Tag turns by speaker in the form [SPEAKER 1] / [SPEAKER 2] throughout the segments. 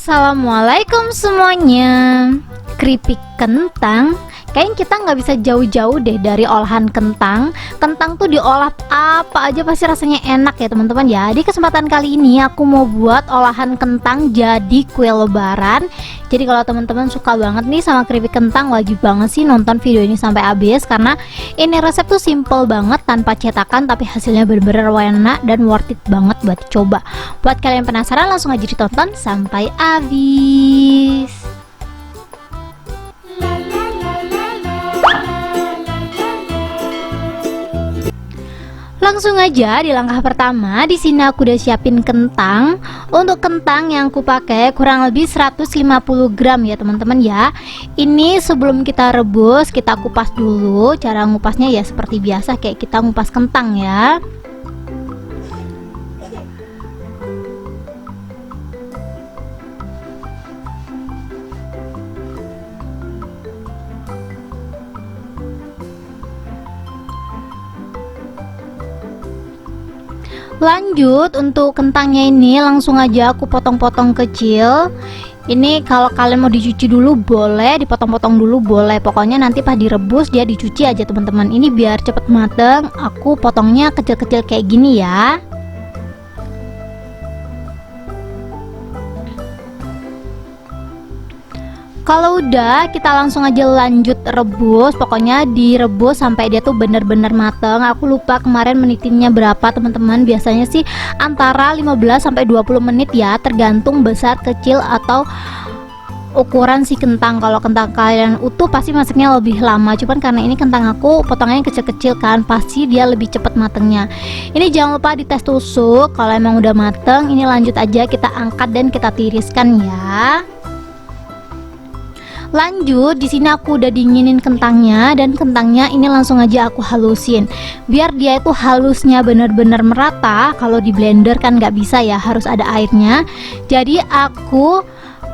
[SPEAKER 1] Assalamualaikum semuanya. Keripik kentang, kayaknya kita nggak bisa jauh-jauh deh dari olahan kentang. Kentang tuh diolah apa aja pasti rasanya enak ya teman-teman ya. Di kesempatan kali ini aku mau buat olahan kentang jadi kue lebaran. Jadi kalau teman-teman suka banget nih sama keripik kentang, wajib banget sih nonton video ini sampai habis, karena ini resep tuh simple banget tanpa cetakan, tapi hasilnya bener-bener enak dan worth it banget buat dicoba. Buat kalian penasaran, langsung aja ditonton sampai habis. Langsung aja di langkah pertama, di sini aku udah siapin kentang. Untuk kentang yang aku pakai kurang lebih 150 gram ya teman-teman ya. Ini sebelum kita rebus, kita kupas dulu. Cara ngupasnya ya seperti biasa kayak kita ngupas kentang ya. Lanjut, untuk kentangnya ini langsung aja aku potong-potong kecil. Ini kalau kalian mau dicuci dulu boleh, dipotong-potong dulu boleh. Pokoknya nanti pas direbus dia dicuci aja teman-teman. Ini biar cepet mateng, aku potongnya kecil-kecil kayak gini ya. Kalau udah, kita langsung aja lanjut rebus. Pokoknya direbus sampai dia tuh bener-bener mateng. Aku lupa kemarin menitinnya berapa teman-teman. Biasanya sih antara 15 sampai 20 menit ya, tergantung besar kecil atau ukuran si kentang. Kalau kentang kalian utuh pasti masaknya lebih lama, cuman karena ini kentang aku potongnya kecil-kecil kan, pasti dia lebih cepat matengnya. Ini jangan lupa dites tusuk. Kalau emang udah mateng, ini lanjut aja kita angkat dan kita tiriskan ya. Lanjut, di sini aku udah dinginin kentangnya, dan kentangnya ini langsung aja aku halusin biar dia itu halusnya bener-bener merata. Kalau di blender kan nggak bisa ya, harus ada airnya. Jadi aku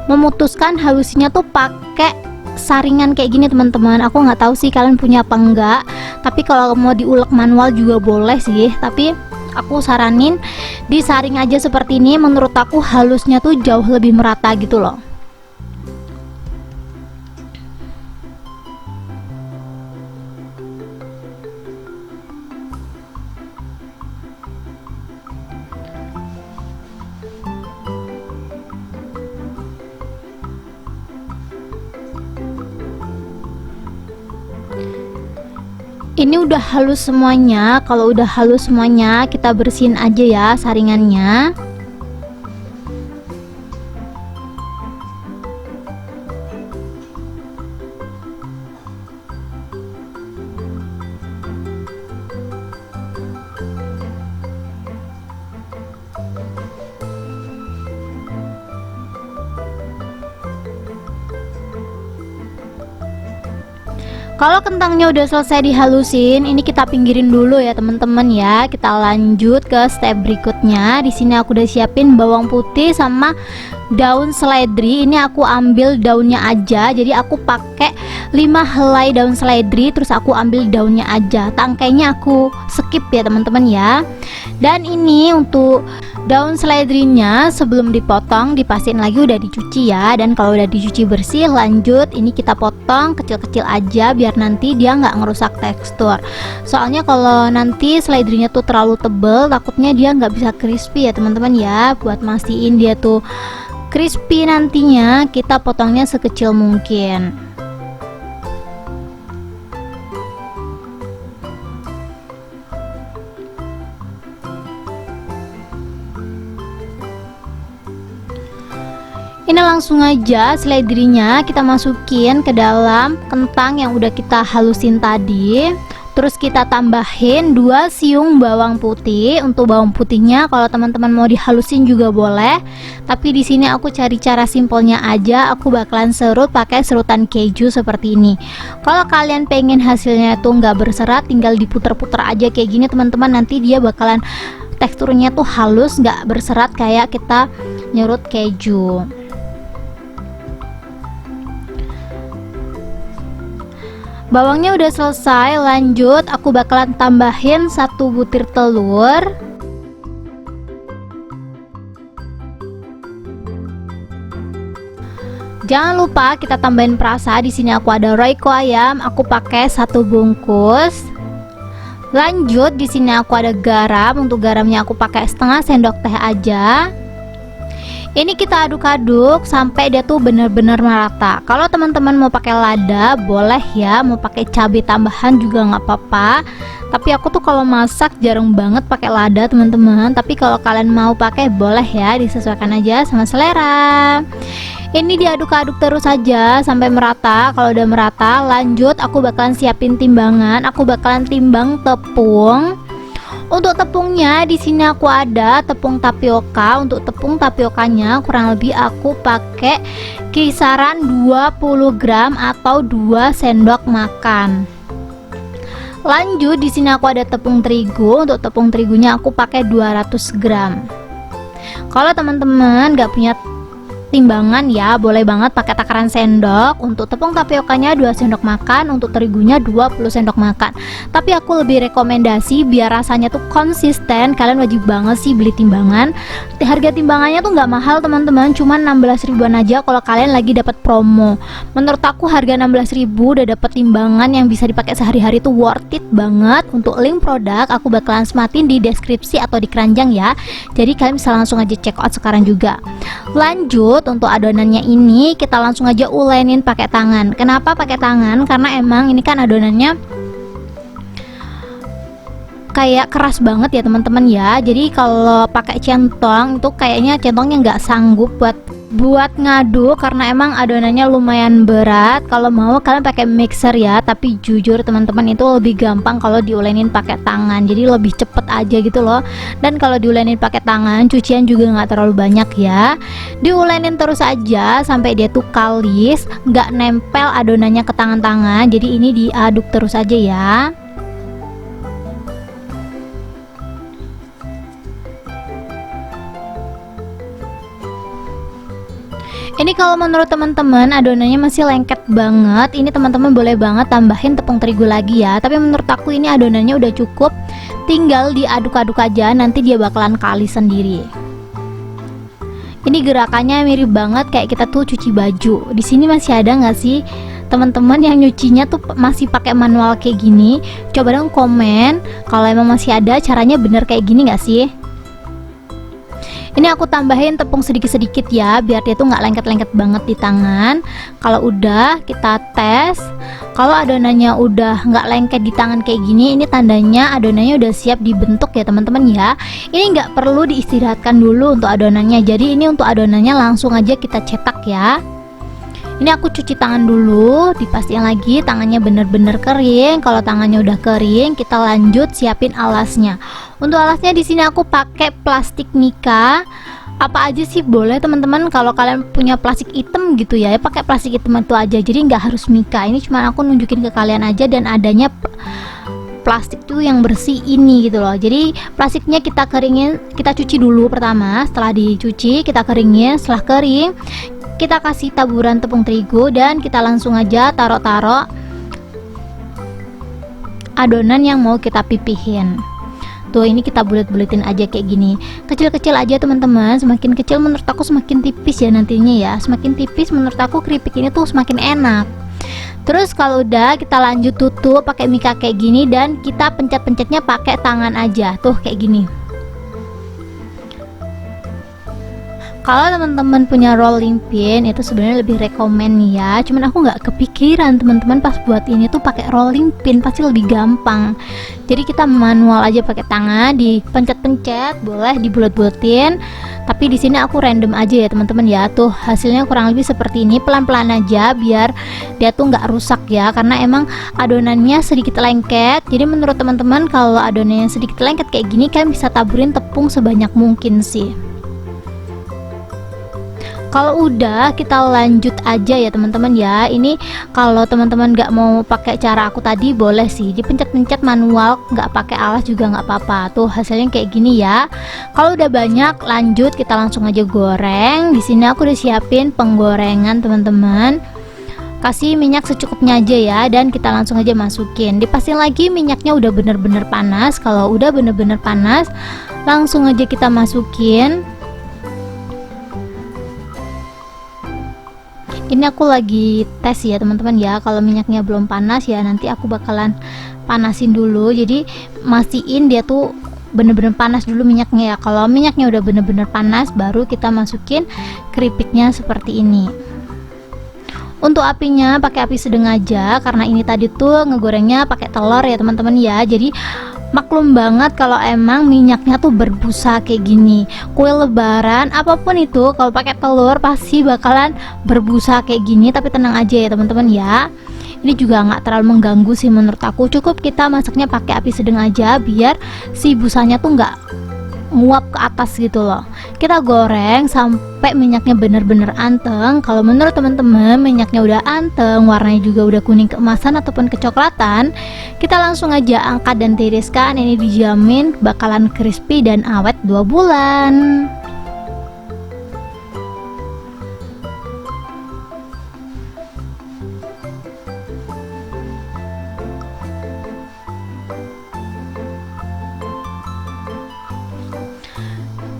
[SPEAKER 1] memutuskan halusinnya tuh pakai saringan kayak gini teman-teman. Aku nggak tahu sih kalian punya apa enggak, tapi kalau mau diulek manual juga boleh sih, tapi aku saranin disaring aja seperti ini. Menurut aku halusnya tuh jauh lebih merata gitu loh. Ini udah halus semuanya. Kalau udah halus semuanya, kita bersihin aja ya saringannya. Kalau kentangnya udah selesai dihalusin, ini kita pinggirin dulu ya teman-teman ya. Kita lanjut ke step berikutnya. Di sini aku udah siapin bawang putih sama daun seledri. Ini aku ambil daunnya aja. Jadi aku pakai 5 helai daun seledri, terus aku ambil daunnya aja. Tangkainya aku skip ya teman-teman ya. Dan ini untuk daun seledrinya sebelum dipotong dipastiin lagi udah dicuci ya. Dan kalau udah dicuci bersih, lanjut ini kita potong kecil-kecil aja biar nanti dia nggak ngerusak tekstur. Soalnya kalau nanti seledrinya tuh terlalu tebel, takutnya dia nggak bisa crispy ya teman-teman ya. Buat mastiin dia tuh crispy nantinya, kita potongnya sekecil mungkin. Ini langsung aja seledrinya kita masukin ke dalam kentang yang udah kita halusin tadi. Terus kita tambahin 2 siung bawang putih. Untuk bawang putihnya kalau teman-teman mau dihalusin juga boleh, tapi di sini aku cari cara simpelnya aja. Aku bakalan serut pakai serutan keju seperti ini. Kalau kalian pengen hasilnya itu nggak berserat, tinggal diputer-puter aja kayak gini teman-teman. Nanti dia bakalan teksturnya tuh halus, nggak berserat kayak kita nyerut keju. Bawangnya udah selesai, lanjut aku bakalan tambahin 1 butir telur. Jangan lupa kita tambahin perasa. Di sini aku ada Royco ayam, aku pakai 1 bungkus. Lanjut, di sini aku ada garam. Untuk garamnya aku pakai setengah sendok teh aja. Ini kita aduk-aduk sampai dia tuh benar-benar merata. Kalau teman-teman mau pakai lada boleh ya, mau pakai cabai tambahan juga nggak apa-apa. Tapi aku tuh kalau masak jarang banget pakai lada teman-teman. Tapi kalau kalian mau pakai boleh ya, disesuaikan aja sama selera. Ini diaduk-aduk terus aja sampai merata. Kalau udah merata, lanjut aku bakalan siapin timbangan. Aku bakalan timbang tepung. Untuk tepungnya di sini aku ada tepung tapioka. Untuk tepung tapiokanya kurang lebih aku pakai kisaran 20 gram atau 2 sendok makan. Lanjut, di sini aku ada tepung terigu. Untuk tepung terigunya aku pakai 200 gram. Kalau teman-teman nggak punya timbangan ya, boleh banget pakai takaran sendok. Untuk tepung tapiokanya 2 sendok makan, untuk terigunya 20 sendok makan. Tapi aku lebih rekomendasi biar rasanya tuh konsisten, kalian wajib banget sih beli timbangan. Harga timbangannya tuh nggak mahal teman-teman, cuma 16 ribuan aja kalau kalian lagi dapat promo. Menurut aku harga 16 ribu udah dapat timbangan yang bisa dipakai sehari-hari tuh worth it banget. Untuk link produk aku bakalan sematin di deskripsi atau di keranjang ya, jadi kalian bisa langsung aja check out sekarang juga. Lanjut, untuk adonannya ini kita langsung aja ulenin pakai tangan. Kenapa pakai tangan? Karena emang ini kan adonannya kayak keras banget ya teman-teman ya. Jadi kalau pakai centong itu kayaknya centongnya nggak sanggup buat ngaduk karena emang adonannya lumayan berat. Kalau mau kalian pakai mixer ya, tapi jujur teman-teman itu lebih gampang kalau diulenin pakai tangan, jadi lebih cepet aja gitu loh. Dan kalau diulenin pakai tangan cucian juga nggak terlalu banyak ya. Diulenin terus aja sampai dia tuh kalis, nggak nempel adonannya ke tangan-tangan. Jadi ini diaduk terus aja ya. Ini kalau menurut teman-teman adonannya masih lengket banget, ini teman-teman boleh banget tambahin tepung terigu lagi ya. Tapi menurut aku ini adonannya udah cukup, tinggal diaduk-aduk aja, nanti dia bakalan kalis sendiri. Ini gerakannya mirip banget kayak kita tuh cuci baju. Di sini masih ada nggak sih teman-teman yang nyucinya tuh masih pakai manual kayak gini? Coba dong komen kalau emang masih ada, caranya bener kayak gini nggak sih? Ini aku tambahin tepung sedikit-sedikit ya, biar dia tuh nggak lengket-lengket banget di tangan. Kalau udah kita tes, kalau adonannya udah nggak lengket di tangan kayak gini, ini tandanya adonannya udah siap dibentuk ya teman-teman ya. Ini nggak perlu diistirahatkan dulu untuk adonannya. Jadi ini untuk adonannya langsung aja kita cetak ya. Ini aku cuci tangan dulu, dipastiin lagi tangannya bener-bener kering. Kalau tangannya udah kering, kita lanjut siapin alasnya. Untuk alasnya di sini aku pakai plastik mika. Apa aja sih boleh teman-teman. Kalau kalian punya plastik hitam gitu ya, pakai plastik hitam itu aja. Jadi nggak harus mika. Ini cuma aku nunjukin ke kalian aja, dan adanya plastik tuh yang bersih ini gitu loh. Jadi plastiknya kita keringin, kita cuci dulu pertama. Setelah dicuci kita keringin. Setelah kering kita kasih taburan tepung terigu dan kita langsung aja taruh-taruh adonan yang mau kita pipihin. Tuh ini kita bulet-buletin aja kayak gini, kecil-kecil aja teman-teman. Semakin kecil menurut aku semakin tipis ya nantinya ya. Semakin tipis menurut aku keripik ini tuh semakin enak. Terus kalau udah kita lanjut tutup pakai mika kayak gini, dan kita pencet-pencetnya pakai tangan aja tuh kayak gini. Kalau teman-teman punya rolling pin itu sebenarnya lebih rekomen ya. Cuman aku nggak kepikiran teman-teman pas buat ini tuh pakai rolling pin, pasti lebih gampang. Jadi kita manual aja pakai tangan, dipencet-pencet, boleh dibulet-buletin. Tapi di sini aku random aja ya teman-teman ya. Tuh hasilnya kurang lebih seperti ini, pelan-pelan aja biar dia tuh nggak rusak ya. Karena emang adonannya sedikit lengket. Jadi menurut teman-teman kalau adonannya sedikit lengket kayak gini, kalian bisa taburin tepung sebanyak mungkin sih. Kalau udah kita lanjut aja ya teman-teman ya. Ini kalau teman-teman nggak mau pakai cara aku tadi boleh sih dipencet-pencet manual, nggak pakai alas juga nggak apa-apa. Tuh hasilnya kayak gini ya. Kalau udah banyak lanjut kita langsung aja goreng. Di sini aku udah siapin penggorengan teman-teman. Kasih minyak secukupnya aja ya, dan kita langsung aja masukin. Dipastiin lagi minyaknya udah bener-bener panas. Kalau udah bener-bener panas langsung aja kita masukin. Ini aku lagi tes ya teman-teman ya, kalau minyaknya belum panas ya nanti aku bakalan panasin dulu. Jadi mastiin dia tuh bener-bener panas dulu minyaknya ya. Kalau minyaknya udah bener-bener panas baru kita masukin keripiknya seperti ini. Untuk apinya pakai api sedang aja karena ini tadi tuh ngegorengnya pakai telur ya teman-teman ya. Jadi maklum banget kalau emang minyaknya tuh berbusa kayak gini. Kue lebaran apapun itu kalau pakai telur pasti bakalan berbusa kayak gini, tapi tenang aja ya teman-teman ya. Ini juga nggak terlalu mengganggu sih menurut aku. Cukup kita masaknya pakai api sedang aja biar si busanya tuh nggak nguap ke atas gitu loh. Kita goreng sampai minyaknya bener-bener anteng. Kalau menurut teman-teman minyaknya udah anteng, warnanya juga udah kuning keemasan ataupun kecoklatan, kita langsung aja angkat dan tiriskan. Ini dijamin bakalan crispy dan awet 2 bulan.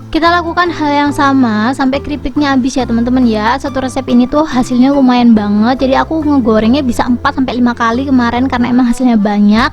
[SPEAKER 1] Kita lakukan hal yang sama sampai keripiknya habis ya teman-teman ya. Satu resep ini tuh hasilnya lumayan banget. Jadi aku ngegorengnya bisa 4 sampai 5 kali kemarin karena emang hasilnya banyak.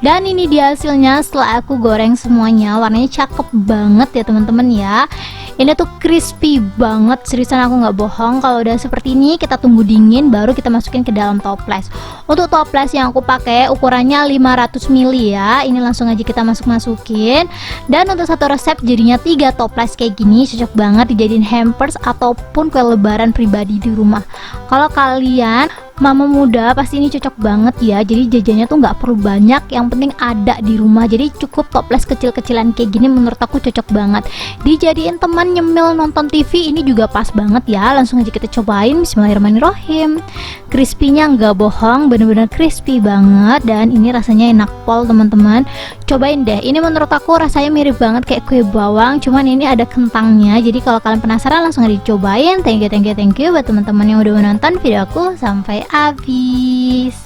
[SPEAKER 1] Dan ini dia hasilnya setelah aku goreng semuanya. Warnanya cakep banget ya teman-teman ya. Ini tuh crispy banget, seriusan aku nggak bohong. Kalau udah seperti ini kita tunggu dingin baru kita masukin ke dalam toples. Untuk toples yang aku pakai ukurannya 500 ml ya. Ini langsung aja kita masukin. Dan untuk satu resep jadinya 3 toples kayak gini, cocok banget dijadiin hampers ataupun kue lebaran pribadi di rumah. Kalau kalian mama muda pasti ini cocok banget ya. Jadi jajannya tuh nggak perlu banyak, yang penting ada di rumah. Jadi cukup toples kecil-kecilan kayak gini menurut aku cocok banget dijadiin teman nyemil nonton TV. Ini juga pas banget ya. Langsung aja kita cobain. Bismillahirrahmanirrahim. Crispy-nya nggak bohong, bener-bener crispy banget. Dan ini rasanya enak pol teman-teman. Cobain deh. Ini menurut aku rasanya mirip banget kayak kue bawang, cuman ini ada kentangnya. Jadi kalau kalian penasaran langsung aja dicobain. Thank you buat teman-teman yang udah menonton video aku sampai habis.